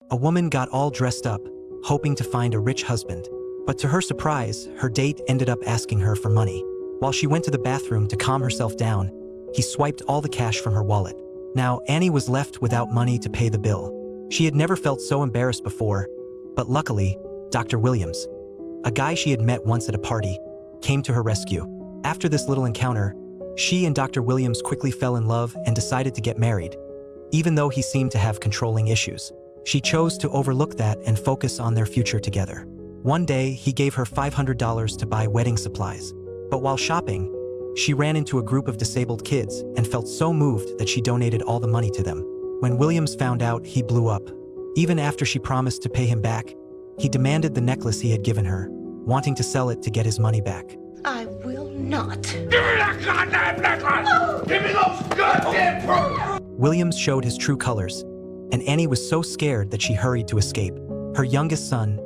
A woman got all dressed up, hoping to find a rich husband. But to her surprise, her date ended up asking her for money. While she went to the bathroom to calm herself down, he swiped all the cash from her wallet. Now, Annie was left without money to pay the bill. She had never felt so embarrassed before, but luckily, Dr. Williams, a guy she had met once at a party, came to her rescue. After this little encounter, she and Dr. Williams quickly fell in love and decided to get married. Even though he seemed to have controlling issues, she chose to overlook that and focus on their future together. One day, he gave her $500 to buy wedding supplies. But while shopping, she ran into a group of disabled kids and felt so moved that she donated all the money to them. When Williams found out, he blew up. Even after she promised to pay him back, he demanded the necklace he had given her, wanting to sell it to get his money back. I will not. Give me that goddamn necklace! Give me those goddamn pearls! Williams showed his true colors, and Annie was so scared that she hurried to escape. Her youngest son,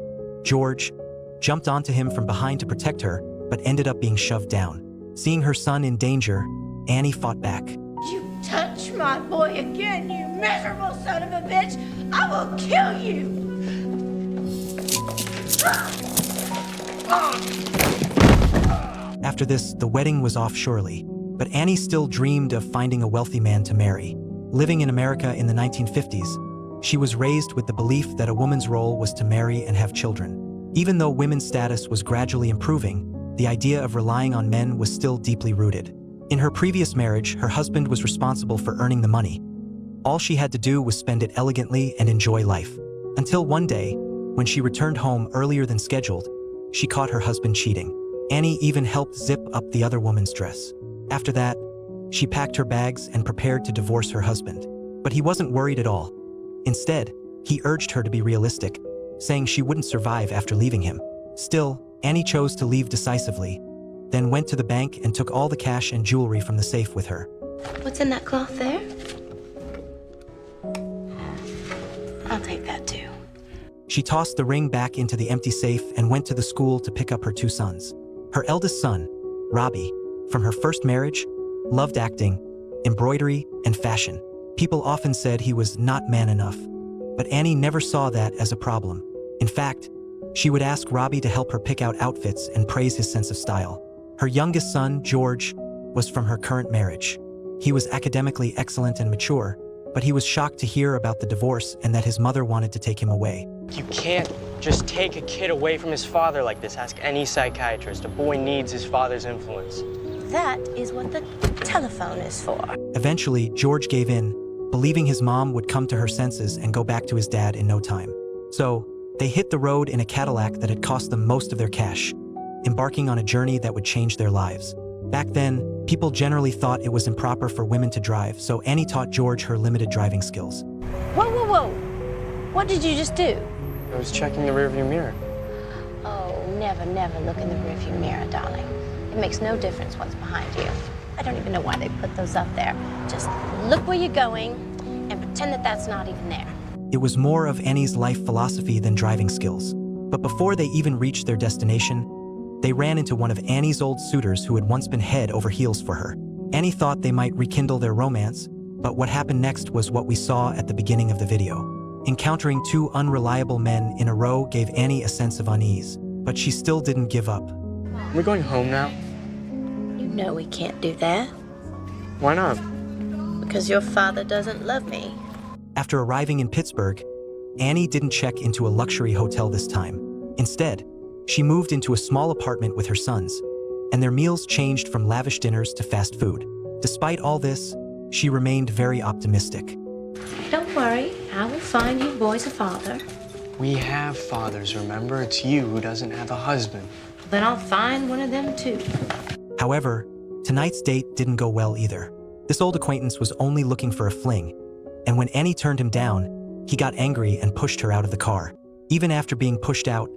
George, jumped onto him from behind to protect her, but ended up being shoved down. Seeing her son in danger, Annie fought back. You touch my boy again, you miserable son of a bitch! I will kill you! After this, the wedding was off surely, but Annie still dreamed of finding a wealthy man to marry. Living in America in the 1950s, she was raised with the belief that a woman's role was to marry and have children. Even though women's status was gradually improving, the idea of relying on men was still deeply rooted. In her previous marriage, her husband was responsible for earning the money. All she had to do was spend it elegantly and enjoy life. Until one day, when she returned home earlier than scheduled, she caught her husband cheating. Annie even helped zip up the other woman's dress. After that, she packed her bags and prepared to divorce her husband. But he wasn't worried at all. Instead, he urged her to be realistic, saying she wouldn't survive after leaving him. Still, Annie chose to leave decisively, then went to the bank and took all the cash and jewelry from the safe with her. What's in that cloth there? I'll take that too. She tossed the ring back into the empty safe and went to the school to pick up her two sons. Her eldest son, Robbie, from her first marriage, loved acting, embroidery, and fashion. People often said he was not man enough, but Annie never saw that as a problem. In fact, she would ask Robbie to help her pick out outfits and praise his sense of style. Her youngest son, George, was from her current marriage. He was academically excellent and mature, but he was shocked to hear about the divorce and that his mother wanted to take him away. You can't just take a kid away from his father like this. Ask any psychiatrist. A boy needs his father's influence. That is what the telephone is for. Eventually, George gave in, believing his mom would come to her senses and go back to his dad in no time. So, they hit the road in a Cadillac that had cost them most of their cash, embarking on a journey that would change their lives. Back then, people generally thought it was improper for women to drive, so Annie taught George her limited driving skills. Whoa, whoa, whoa! What did you just do? I was checking the rearview mirror. Oh, never, never look in the rearview mirror, darling. It makes no difference what's behind you. I don't even know why they put those up there. Just look where you're going and pretend that that's not even there. It was more of Annie's life philosophy than driving skills. But before they even reached their destination, they ran into one of Annie's old suitors who had once been head over heels for her. Annie thought they might rekindle their romance, but what happened next was what we saw at the beginning of the video. Encountering two unreliable men in a row gave Annie a sense of unease, but she still didn't give up. We're going home now? You know we can't do that. Why not? Because your father doesn't love me. After arriving in Pittsburgh, Annie didn't check into a luxury hotel this time. Instead, she moved into a small apartment with her sons, and their meals changed from lavish dinners to fast food. Despite all this, she remained very optimistic. Don't worry, I will find you boys a father. We have fathers, remember? It's you who doesn't have a husband. Then I'll find one of them too. However, tonight's date didn't go well either. This old acquaintance was only looking for a fling, and when Annie turned him down, he got angry and pushed her out of the car. Even after being pushed out,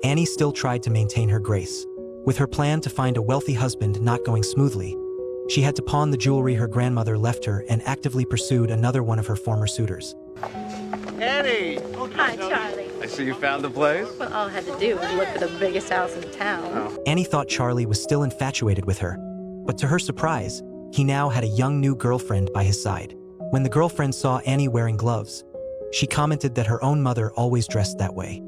Annie still tried to maintain her grace. With her plan to find a wealthy husband not going smoothly, she had to pawn the jewelry her grandmother left her and actively pursued another one of her former suitors. Annie! Hi, Charlie. I see you found the place. Well, all I had to do was look for the biggest house in town. Annie thought Charlie was still infatuated with her, but to her surprise, he now had a young new girlfriend by his side. When the girlfriend saw Annie wearing gloves, she commented that her own mother always dressed that way.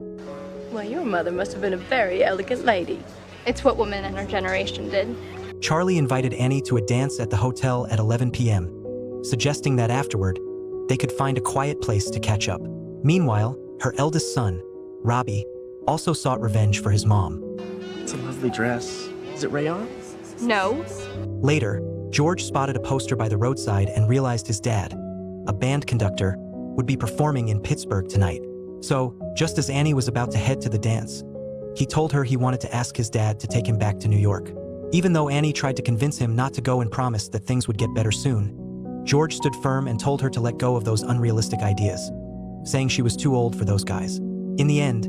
Well, your mother must have been a very elegant lady. It's what women in our generation did. Charlie invited Annie to a dance at the hotel at 11 p.m., suggesting that afterward, they could find a quiet place to catch up. Meanwhile, her eldest son, Robbie, also sought revenge for his mom. It's a lovely dress. Is it rayon? No. Later, George spotted a poster by the roadside and realized his dad, a band conductor, would be performing in Pittsburgh tonight. So, just as Annie was about to head to the dance, he told her he wanted to ask his dad to take him back to New York. Even though Annie tried to convince him not to go and promised that things would get better soon, George stood firm and told her to let go of those unrealistic ideas, saying she was too old for those guys. In the end,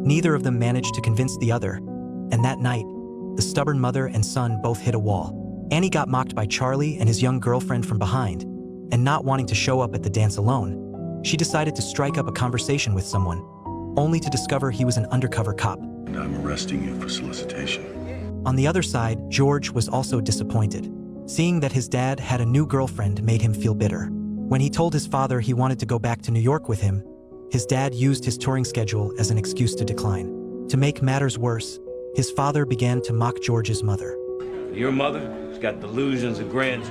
neither of them managed to convince the other, and that night, the stubborn mother and son both hit a wall. Annie got mocked by Charlie and his young girlfriend from behind, and not wanting to show up at the dance alone, she decided to strike up a conversation with someone, only to discover he was an undercover cop. And I'm arresting you for solicitation. On the other side, George was also disappointed. Seeing that his dad had a new girlfriend made him feel bitter. When he told his father he wanted to go back to New York with him, his dad used his touring schedule as an excuse to decline. To make matters worse, his father began to mock George's mother. Your mother's got delusions of grandeur.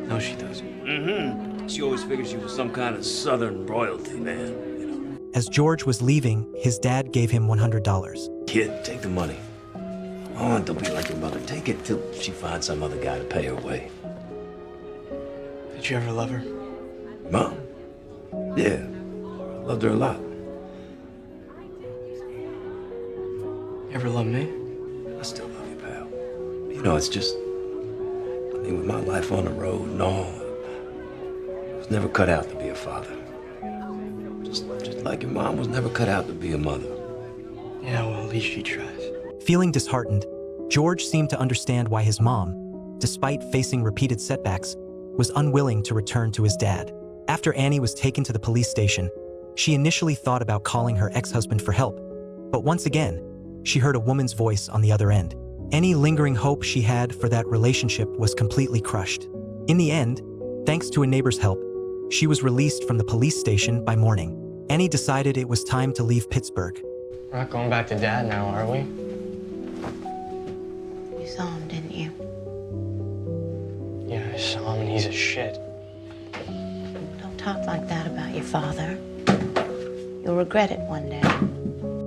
No, she doesn't. She always figured she was some kind of southern royalty, man. You know. As George was leaving, his dad gave him $100. Kid, take the money. Oh, don't be like your mother. Take it till she finds some other guy to pay her way. Did you ever love her? Mom? Yeah. Loved her a lot. You ever love me? I still love you, pal. You know, it's just, I mean, with my life on the road and all, I was never cut out to be a father. Just like your mom was never cut out to be a mother. Yeah, well, at least she tries. Feeling disheartened, George seemed to understand why his mom, despite facing repeated setbacks, was unwilling to return to his dad. After Annie was taken to the police station, she initially thought about calling her ex-husband for help, but once again, she heard a woman's voice on the other end. Any lingering hope she had for that relationship was completely crushed. In the end, thanks to a neighbor's help, she was released from the police station by morning. Annie decided it was time to leave Pittsburgh. We're not going back to Dad now, are we? You saw him, didn't you? Yeah, I saw him and he's a shit. Don't talk like that about your father. You'll regret it one day.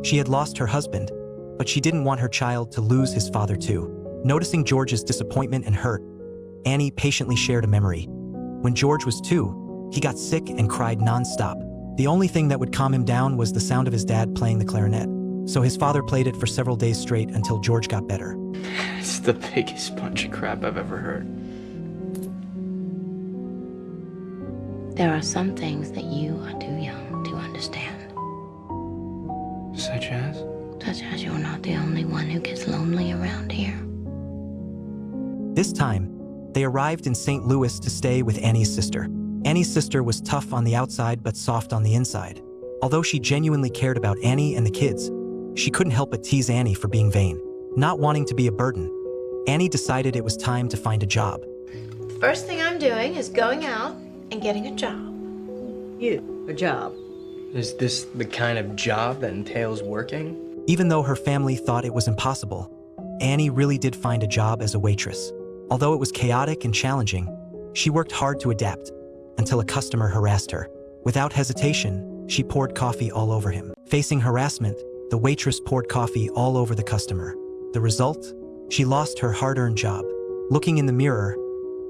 She had lost her husband, but she didn't want her child to lose his father too. Noticing George's disappointment and hurt, Annie patiently shared a memory. When George was 2, he got sick and cried nonstop. The only thing that would calm him down was the sound of his dad playing the clarinet. So his father played it for several days straight until George got better. It's the biggest bunch of crap I've ever heard. There are some things that you are too young to understand. Such as? Such as you're not the only one who gets lonely around here. This time, they arrived in St. Louis to stay with Annie's sister. Annie's sister was tough on the outside but soft on the inside. Although she genuinely cared about Annie and the kids, she couldn't help but tease Annie for being vain. Not wanting to be a burden, Annie decided it was time to find a job. The first thing I'm doing is going out and getting a job. A job. Is this the kind of job that entails working? Even though her family thought it was impossible, Annie really did find a job as a waitress. Although it was chaotic and challenging, she worked hard to adapt until a customer harassed her. Without hesitation, she poured coffee all over him. Facing harassment, the waitress poured coffee all over the customer. The result? She lost her hard-earned job. Looking in the mirror,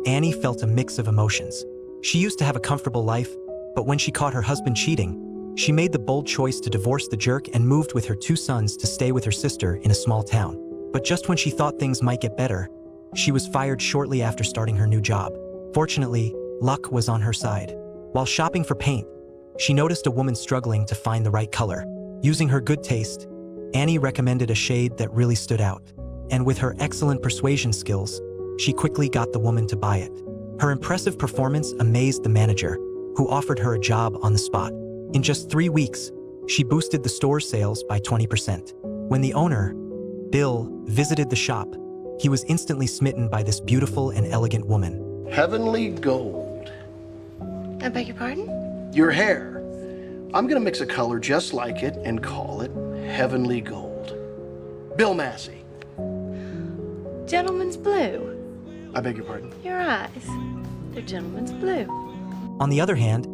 Annie felt a mix of emotions. She used to have a comfortable life, but when she caught her husband cheating, she made the bold choice to divorce the jerk and moved with her 2 sons to stay with her sister in a small town. But just when she thought things might get better, she was fired shortly after starting her new job. Fortunately, luck was on her side. While shopping for paint, she noticed a woman struggling to find the right color. Using her good taste, Annie recommended a shade that really stood out. And with her excellent persuasion skills, she quickly got the woman to buy it. Her impressive performance amazed the manager, who offered her a job on the spot. In just 3 weeks, she boosted the store's sales by 20%. When the owner, Bill, visited the shop, he was instantly smitten by this beautiful and elegant woman. Heavenly gold. I beg your pardon? Your hair. I'm gonna mix a color just like it and call it Heavenly Gold. Bill Massey. Gentleman's blue. I beg your pardon? Your eyes. They're gentleman's blue. On the other hand,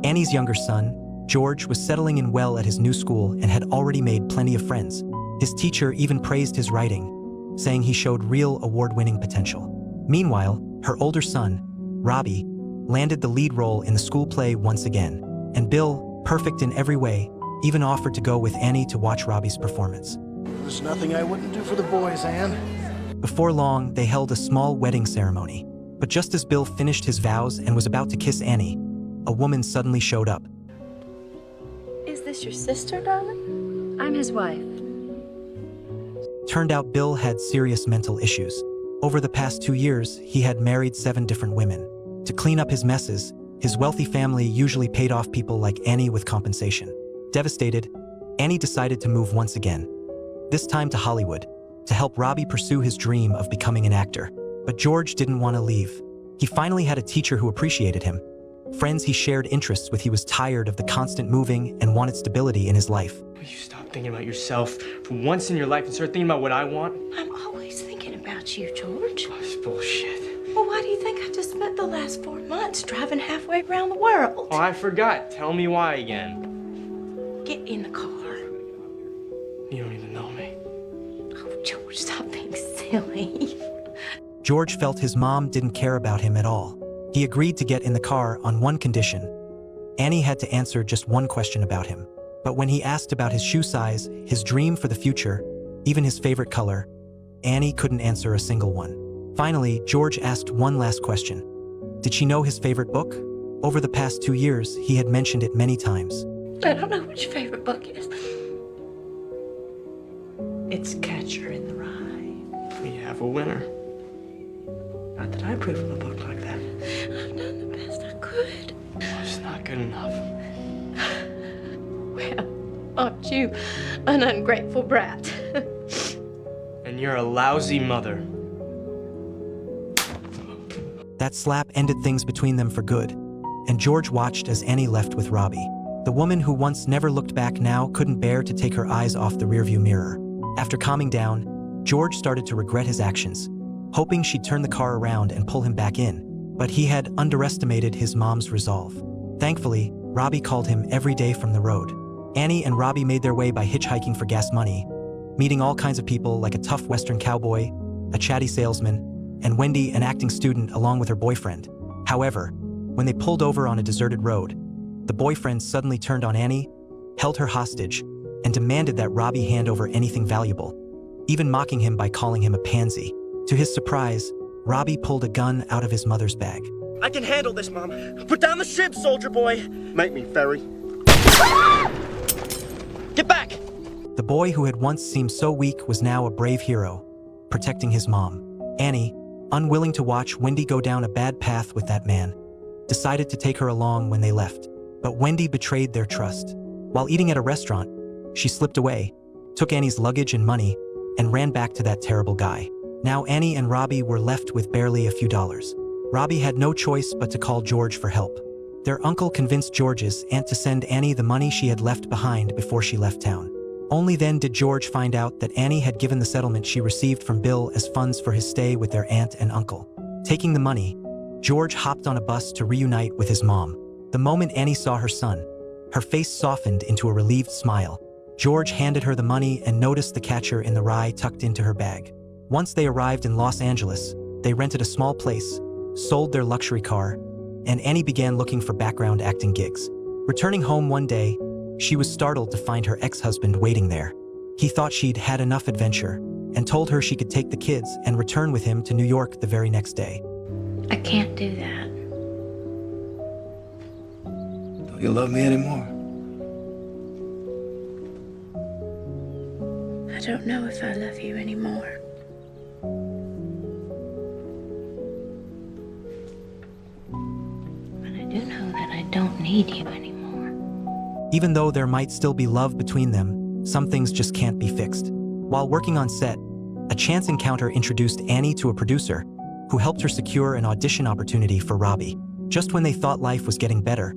Annie's younger son, George, was settling in well at his new school and had already made plenty of friends. His teacher even praised his writing, saying he showed real award-winning potential. Meanwhile, her older son, Robbie, landed the lead role in the school play once again, and Bill, perfect in every way, even offered to go with Annie to watch Robbie's performance. There's nothing I wouldn't do for the boys, Anne. Before long, they held a small wedding ceremony. But just as Bill finished his vows and was about to kiss Annie, a woman suddenly showed up. Is this your sister, darling? I'm his wife. Turned out Bill had serious mental issues. Over the past 2 years, he had married 7 different women. To clean up his messes, his wealthy family usually paid off people like Annie with compensation. Devastated, Annie decided to move once again, this time to Hollywood, to help Robbie pursue his dream of becoming an actor. But George didn't want to leave. He finally had a teacher who appreciated him, friends he shared interests with. He was tired of the constant moving and wanted stability in his life. Will you stop thinking about yourself for once in your life and start thinking about what I want? I'm always thinking about you, George. Oh, this bullshit. Well, why do you think I just spent the last 4 months driving halfway around the world? Oh, I forgot. Tell me why again. Get in the car. You don't even know me. Oh, George, stop being silly. George felt his mom didn't care about him at all. He agreed to get in the car on one condition. Annie had to answer just one question about him. But when he asked about his shoe size, his dream for the future, even his favorite color, Annie couldn't answer a single one. Finally, George asked one last question. Did she know his favorite book? Over the past 2 years, he had mentioned it many times. I don't know what your favorite book is. It's Catcher in the Rye. We have a winner. Not that I approve of a book like that. I've done the best I could. Oh, it's not good enough. Well, aren't you an ungrateful brat? And you're a lousy mother. That slap ended things between them for good, and George watched as Annie left with Robbie. The woman who once never looked back now couldn't bear to take her eyes off the rearview mirror. After calming down, George started to regret his actions, hoping she'd turn the car around and pull him back in, but he had underestimated his mom's resolve. Thankfully, Robbie called him every day from the road. Annie and Robbie made their way by hitchhiking for gas money, meeting all kinds of people like a tough Western cowboy, a chatty salesman, and Wendy, an acting student, along with her boyfriend. However, when they pulled over on a deserted road, the boyfriend suddenly turned on Annie, held her hostage, and demanded that Robbie hand over anything valuable, even mocking him by calling him a pansy. To his surprise, Robbie pulled a gun out of his mother's bag. I can handle this, Mom. Put down the ship, soldier boy. Make me, Ferry. Get back! The boy who had once seemed so weak was now a brave hero, protecting his mom. Annie, unwilling to watch Wendy go down a bad path with that man, decided to take her along when they left. But Wendy betrayed their trust. While eating at a restaurant, she slipped away, took Annie's luggage and money, and ran back to that terrible guy. Now Annie and Robbie were left with barely a few dollars. Robbie had no choice but to call George for help. Their uncle convinced George's aunt to send Annie the money she had left behind before she left town. Only then did George find out that Annie had given the settlement she received from Bill as funds for his stay with their aunt and uncle. Taking the money, George hopped on a bus to reunite with his mom. The moment Annie saw her son, her face softened into a relieved smile. George handed her the money and noticed the Catcher in the Rye tucked into her bag. Once they arrived in Los Angeles, they rented a small place, sold their luxury car, and Annie began looking for background acting gigs. Returning home one day, she was startled to find her ex-husband waiting there. He thought she'd had enough adventure and told her she could take the kids and return with him to New York the very next day. I can't do that. Don't you love me anymore? I don't know if I love you anymore. But I do know that I don't need you anymore. Even though there might still be love between them, some things just can't be fixed. While working on set, a chance encounter introduced Annie to a producer who helped her secure an audition opportunity for Robbie. Just when they thought life was getting better,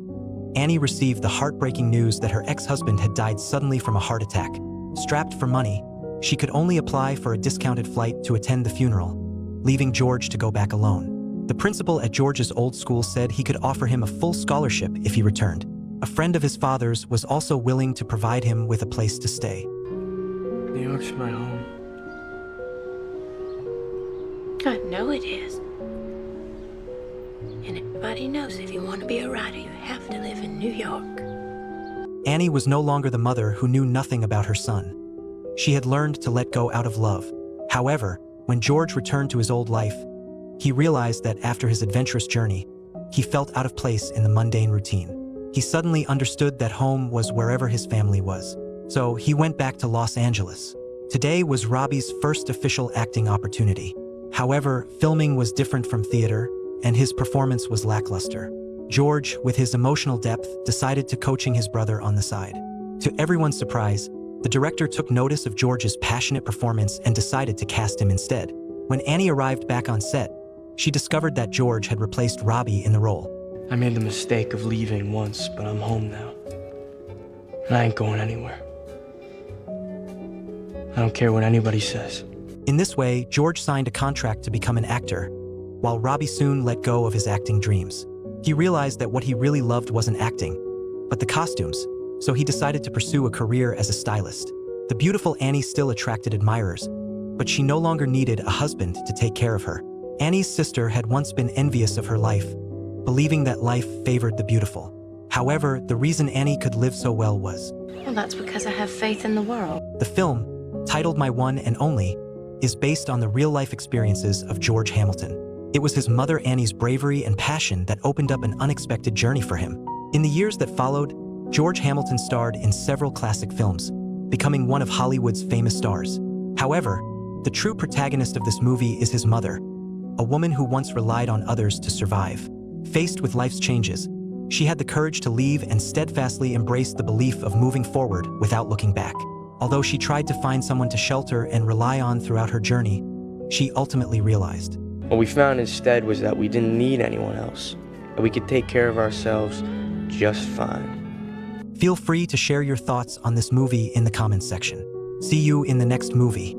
Annie received the heartbreaking news that her ex-husband had died suddenly from a heart attack. Strapped for money, she could only apply for a discounted flight to attend the funeral, leaving George to go back alone. The principal at George's old school said he could offer him a full scholarship if he returned. A friend of his father's was also willing to provide him with a place to stay. New York's my home. I know it is. And everybody knows if you want to be a writer, you have to live in New York. Annie was no longer the mother who knew nothing about her son. She had learned to let go out of love. However, when George returned to his old life, he realized that after his adventurous journey, he felt out of place in the mundane routine. He suddenly understood that home was wherever his family was. So he went back to Los Angeles. Today was Robbie's first official acting opportunity. However, filming was different from theater, and his performance was lackluster. George, with his emotional depth, decided to coaching his brother on the side. To everyone's surprise, the director took notice of George's passionate performance and decided to cast him instead. When Annie arrived back on set, she discovered that George had replaced Robbie in the role. I made the mistake of leaving once, but I'm home now. And I ain't going anywhere. I don't care what anybody says. In this way, George signed a contract to become an actor, while Robbie soon let go of his acting dreams. He realized that what he really loved wasn't acting, but the costumes, so he decided to pursue a career as a stylist. The beautiful Annie still attracted admirers, but she no longer needed a husband to take care of her. Annie's sister had once been envious of her life, believing that life favored the beautiful. However, the reason Annie could live so well was... Well, that's because I have faith in the world. The film, titled My One and Only, is based on the real-life experiences of George Hamilton. It was his mother Annie's bravery and passion that opened up an unexpected journey for him. In the years that followed, George Hamilton starred in several classic films, becoming one of Hollywood's famous stars. However, the true protagonist of this movie is his mother, a woman who once relied on others to survive. Faced with life's changes, she had the courage to leave and steadfastly embrace the belief of moving forward without looking back. Although she tried to find someone to shelter and rely on throughout her journey, she ultimately realized. What we found instead was that we didn't need anyone else, that we could take care of ourselves just fine. Feel free to share your thoughts on this movie in the comments section. See you in the next movie.